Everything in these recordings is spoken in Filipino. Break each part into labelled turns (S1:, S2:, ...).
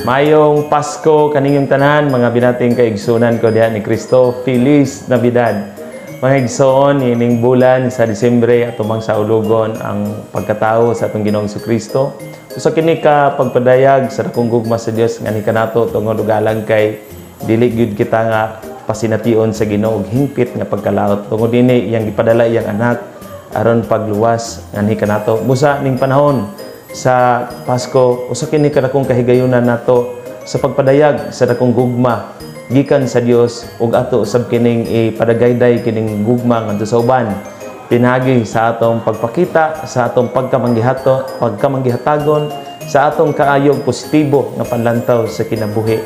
S1: Mayong Pasko kaninyong tanan, mga binating kaigsunan ko diha ni Cristo. Feliz Navidad. Mga igsoon, ining bulan sa Disyembre at tumang sa ulugon ang pagkatao sa atong Ginoong Kristo. Usa kini ka pagpadayag sa dakong gugma sa Dios nga ni kanato tungod ugalang kay dili gyud kita nga pasination sa Ginoo og hingpit nga pagkalaot. Tungod dinhi iyang gipadala iyang anak aron pagluwas nga ni kanato. Busa ning panahon sa Pasko, usa kini kadakong kahigayunan nato sa pagpadayag sa dakong gugma gikan sa Dios ug ato usab kining ipadagayday kining gugma ngadto sa uban. Pinagi sa atong pagpakita, sa atong pagkamanggihatagon, sa atong kaayog positibo nga panlantaw sa kinabuhi.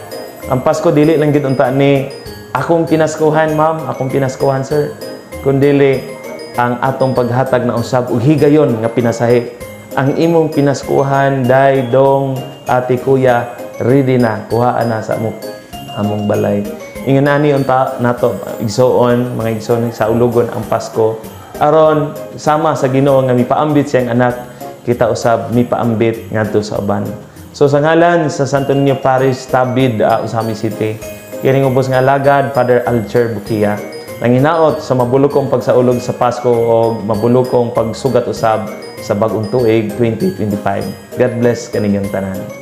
S1: Ang Pasko dili lang gid unta ni akong pinaskuhan, ma'am, akong pinaskuhan, sir, kundi ang atong paghatag na usab ug higayon nga pinasahi. Ang imong pinaskuhan, day, dong, ate, kuya, ready na, kuhaan na sa among balay. Ingon ani unta nato igsoon, mga igsoon sa ulugon ang Pasko. Aron sama sa Ginoo nga mipaambit siyang anak, kita usab mipaambit ngadto sa uban. So sa ngalan sa Santo Niño Parish, Tabid, Usami City, kining ubos nga alagad Father Alcher Bukia, nanginaot sa mabulokong pagsaulog sa Pasko o mabulokong pagsugat usab sa bagong tuig 2025. God bless kaninyong tanan.